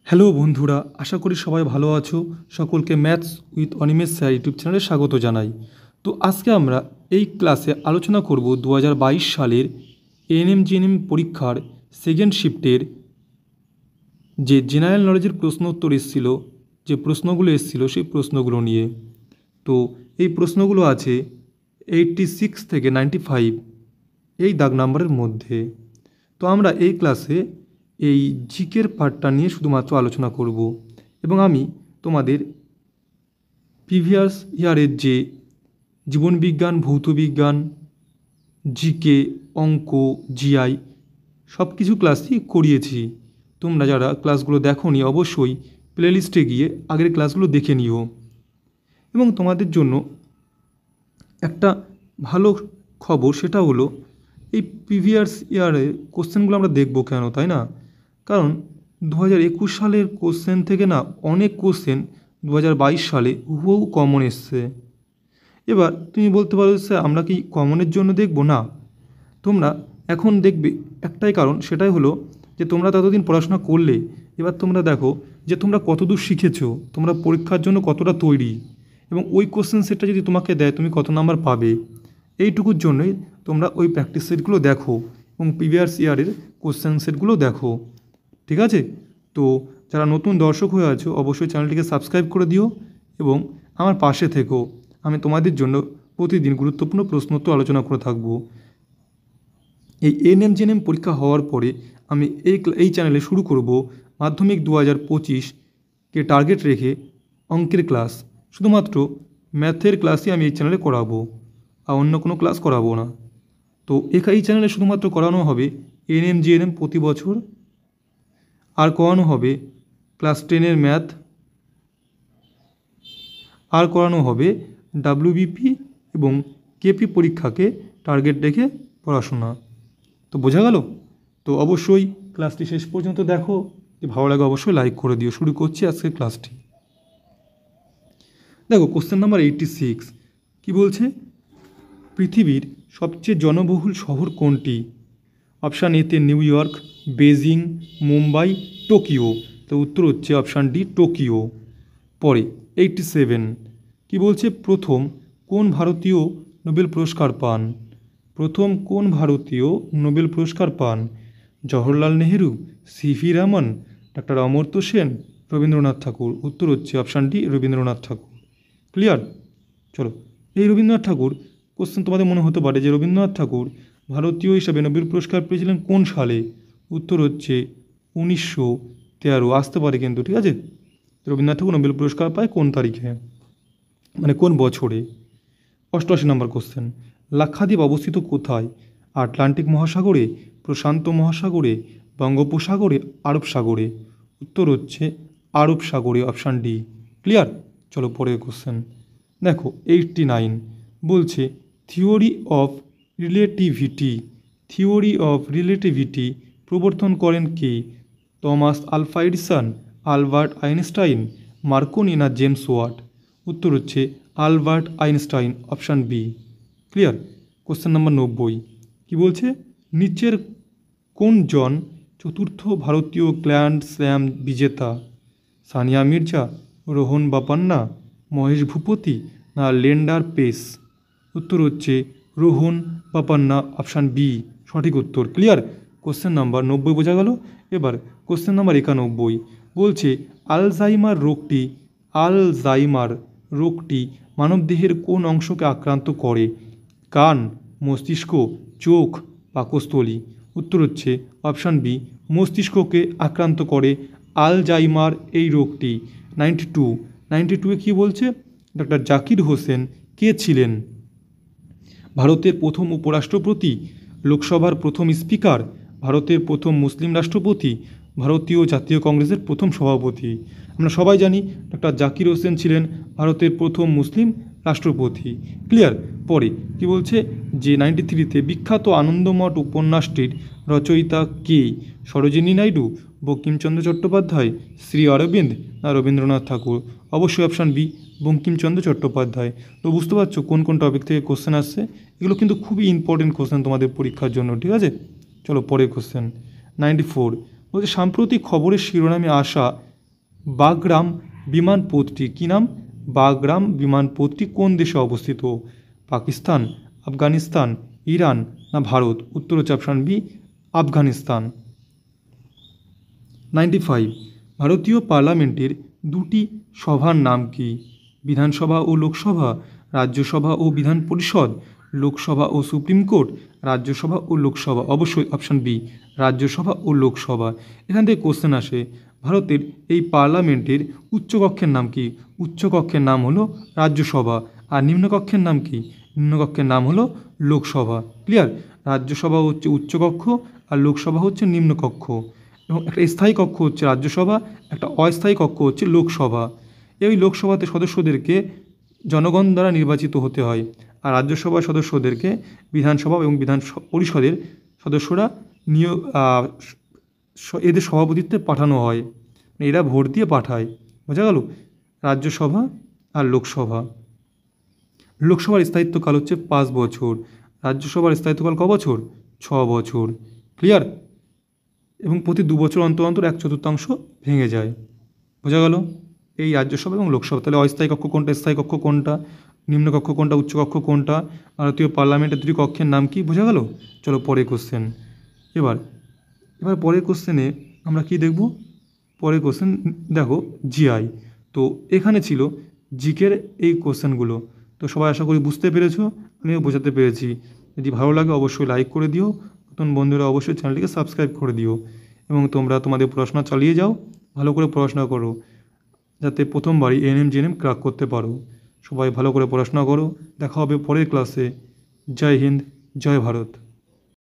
Hello বন্ধুরা, আশা করি সবাই ভালো আছো। সকলকে maths with Animesh sir YouTube চ্যানেলে স্বাগত জানাই। তো আজকে আমরা এই ক্লাসে আলোচনা করব 2022 সালের এএনএম জিএনএম পরীক্ষার সেকেন্ড শিফটের যে জেনারেল নলেজের প্রশ্ন উত্তর এসেছিল, যে প্রশ্নগুলো এসেছিল সেই প্রশ্নগুলো নিয়ে। তো এই প্রশ্নগুলো আছে 86 থেকে 95 এই দাগ নাম্বারের মধ্যে। তো আমরা এই ক্লাসে এই জিকের পার্টটা নিয়ে শুধুমাত্র আলোচনা করব এবং আমি তোমাদের প্রিভিয়াস ইয়ারের যে জীবনবিজ্ঞান, ভৌতবিজ্ঞান, জিকে, অঙ্ক, জিআই সব কিছু ক্লাসই করিয়েছি। তোমরা যারা ক্লাসগুলো দেখোনি অবশ্যই প্লেলিস্টে গিয়ে আগের ক্লাসগুলো দেখে নিও। এবং তোমাদের জন্য একটা ভালো খবর, সেটা হলো এই প্রিভিয়াস ইয়ারে কোশ্চেনগুলো আমরা দেখব কেন, তাই না? কারণ 2021 সালের কোশ্চেন থেকে না অনেক কোশ্চেন 2022 সালে হুবহু কমন এসছে। এবার তুমি বলতে পারো, স্যার আমরা কি কমনের জন্য দেখব? না, তোমরা এখন দেখবে একটাই কারণ, সেটাই হলো যে তোমরা ততদিন পড়াশোনা করলে এবার তোমরা দেখো যে তোমরা কতদূর শিখেছো, তোমরা পরীক্ষার জন্য কতটা তৈরি, এবং ওই কোশ্চেন সেটটা যদি তোমাকে দেয় তুমি কত নাম্বার পাবে, এইটুকুর জন্যই তোমরা ওই প্র্যাকটিস সেটগুলো দেখো এবং প্রিভিয়াস ইয়ারের কোশ্চেন সেটগুলো দেখো। ঠিক আছে? তো যারা নতুন দর্শক হয়ে আছো অবশ্যই চ্যানেলটিকে সাবস্ক্রাইব করে দিও এবং আমার পাশে থেকো। আমি তোমাদের জন্য প্রতিদিন গুরুত্বপূর্ণ প্রশ্নোত্তর আলোচনা করে থাকবো। এই এএনএম জিএনএম পরীক্ষা হওয়ার পরে আমি এই চ্যানেলে শুরু করব মাধ্যমিক 2025কে টার্গেট রেখে অঙ্কের ক্লাস। শুধুমাত্র ম্যাথের ক্লাসই আমি এই চ্যানেলে করাবো, আর অন্য কোনো ক্লাস করাবো না। তো এই চ্যানেলে শুধুমাত্র করানো হবে এএনএম জিএনএম প্রতি বছর, আর করানো হবে ক্লাস 10-এর ম্যাথ, আর করানো হবে ডাব্লিউবিপি এবং কেপি পরীক্ষাকে টার্গেট রেখে পড়াশোনা। তো বোঝা গেল? তো অবশ্যই ক্লাসটি শেষ পর্যন্ত দেখো, ভালো লাগে অবশ্যই লাইক করে দিও। শুরু করছি আজকের ক্লাসটি। দেখো কোশ্চেন নাম্বার 86 কি বলছে, পৃথিবীর সবচেয়ে জনবহুল শহর কোনটি? অপশান এতে new York, Beijing, Mumbai, Tokyo. তো উত্তর হচ্ছে অপশান ডি, টোকিও। পরে 87 কি বলছে, প্রথম কোন ভারতীয় নোবেল পুরস্কার পান? প্রথম কোন ভারতীয় নোবেল পুরস্কার পান? Jawaharlal Nehru, C V Raman, doctor Amartya Sen, Rabindranath Tagore. উত্তর হচ্ছে option D, Rabindranath Tagore. Clear? চলো, এই রবীন্দ্রনাথ ঠাকুর কোশ্চেন তোমাদের মনে হতে পারে যে রবীন্দ্রনাথ ঠাকুর ভারতীয় হিসাবে নোবেল পুরস্কার পেয়েছিলেন কোন সালে? উত্তর হচ্ছে 1913। আসতে পারে কিন্তু, ঠিক আছে? রবীন্দ্রনাথ ঠাকুর নোবেল পুরস্কার পায় কোন তারিখে, মানে কোন বছরে? 88 নম্বর কোশ্চেন, লাক্ষাদ্বীপ অবস্থিত কোথায়? আটলান্টিক মহাসাগরে, প্রশান্ত মহাসাগরে, বঙ্গোপসাগরে, আরব সাগরে? উত্তর হচ্ছে আরব সাগরে, অপশান ডি। ক্লিয়ার? চলো পরের কোশ্চেন দেখো। 89 বলছে থিওরি অফ রিলেটিভিটি প্রবর্তন করেন কে? Thomas Alva Edison, Albert Einstein, Marconi না জেমস ওয়াট? উত্তর হচ্ছে Albert Einstein, option B. Clear? Question number 90 কি বলছে, নিচের কোন জন চতুর্থ ভারতীয় গ্র্যান্ড স্ল্যাম বিজেতা? সানিয়া মির্জা, রোহন বাপান্না, মহেশ ভূপতি না লেন্ডার পেস? উত্তর হচ্ছে রোহন বাপান্না, অপশান বি সঠিক উত্তর। ক্লিয়ার? কোশ্চেন নাম্বার 90 বোঝা গেল। এবার কোশ্চেন নাম্বার 91 বলছে আলজাইমার রোগটি মানবদেহের কোন অংশকে আক্রান্ত করে? কান, মস্তিষ্ক, চোখ, পাকস্থলী? উত্তর হচ্ছে অপশান বি, মস্তিষ্ককে আক্রান্ত করে আলজাইমার এই রোগটি। 92 কী বলছে, ডক্টর জাকির হোসেন কে ছিলেন? ভারতের প্রথম উপরাষ্ট্রপতি, লোকসভার প্রথম স্পিকার, ভারতের প্রথম মুসলিম রাষ্ট্রপতি, ভারতীয় জাতীয় কংগ্রেসের প্রথম সভাপতি? আমরা সবাই জানি ডক্টর জাকির হোসেন ছিলেন ভারতের প্রথম মুসলিম রাষ্ট্রপতি। ক্লিয়ার? পরে কি বলছে যে 93তে বিখ্যাত আনন্দমঠ উপন্যাসটির রচয়িতা কে? সরোজিনী নাইডু, বঙ্কিমচন্দ্র চট্টোপাধ্যায়, শ্রী অরবিন্দ না রবীন্দ্রনাথ ঠাকুর? অবশ্যই অপশান বি, বঙ্কিমচন্দ্র চট্টোপাধ্যায়। তো বুঝতে পারছো কোন কোন টপিক থেকে কোশ্চেন আসছে। এগুলো কিন্তু খুবই ইম্পর্টেন্ট কোশ্চেন তোমাদের পরীক্ষার জন্য, ঠিক আছে? চলো পরের কোশ্চেন 94 বলছে সাম্প্রতিক খবরের শিরোনামে আসা বাগরাম বিমানপথটি কী নাম? বাগরাম বিমানপথটি কোন দেশে অবস্থিত? পাকিস্তান, আফগানিস্তান, ইরান না ভারত? উত্তর হচ্ছে অপশান বি, আফগানিস্তান। 95, ভারতীয় পার্লামেন্টের দুটি সভার নাম কি? বিধানসভা ও লোকসভা, রাজ্যসভা ও বিধান পরিষদ, লোকসভা ও সুপ্রিম কোর্ট, রাজ্যসভা ও লোকসভা। অবশ্যই অপশান বি, রাজ্যসভা ও লোকসভা। এখান থেকে কোশ্চেন আসে, ভারতের এই পার্লামেন্টের উচ্চকক্ষের নাম কি? উচ্চকক্ষের নাম হলো রাজ্যসভা। আর নিম্নকক্ষের নাম কি? নিম্নকক্ষের নাম হলো লোকসভা। ক্লিয়ার? রাজ্যসভা হচ্ছে উচ্চকক্ষ আর লোকসভা হচ্ছে নিম্নকক্ষ। এবং একটা স্থায়ী কক্ষ হচ্ছে রাজ্যসভা, একটা অস্থায়ী কক্ষ হচ্ছে লোকসভা। এই লোকসভাতে সদস্যদেরকে জনগণ দ্বারা নির্বাচিত হতে হয়, আর রাজ্যসভার সদস্যদেরকে বিধানসভা এবং বিধান পরিষদের সদস্যরা নিয়োগ এদের সভাপতিত্বে পাঠানো হয়, মানে এরা ভোট দিয়ে পাঠায়। বোঝা গেল? রাজ্যসভা আর লোকসভা। লোকসভার স্থায়িত্বকাল হচ্ছে 5 বছর, রাজ্যসভার স্থায়িত্বকাল ক বছর? 6 বছর। ক্লিয়ার? এবং প্রতি 2 বছর অন্তর অন্তর 1/4 ভেঙে যায়। বোঝা গেল? এই রাজ্যসভা এবং লোকসভা। তাহলে অস্থায়ী কক্ষ কোনটা, স্থায়ী কক্ষ কোনটা, নিম্নকক্ষ কোনটা, উচ্চকক্ষ কোনটা, ভারতীয় পার্লামেন্টের দুটি কক্ষের নাম কি? বোঝা গেল? চলো পরের কোশ্চেন। এবার পরের কোশ্চেনে আমরা কি দেখব? পরের কোশ্চেন দেখো জিআই। তো এখানে ছিল জিকের এই কোশ্চেনগুলো। তো সবাই আশা করি বুঝতে পেরেছো, আমিও বোঝাতে পেরেছি। যদি ভালো লাগে অবশ্যই লাইক করে দিও, নতুন বন্ধুরা অবশ্যই চ্যানেলটিকে সাবস্ক্রাইব করে দিও, এবং তোমরা তোমাদের পড়াশোনা চালিয়ে যাও, ভালো করে পড়াশোনা করো, যাতে প্রথমবারই এএনএম জিএনএম ক্র্যাক করতে পারো। সবাই ভালো করে পড়াশোনা করো। দেখা হবে পরের ক্লাসে। জয় হিন্দ, জয় ভারত।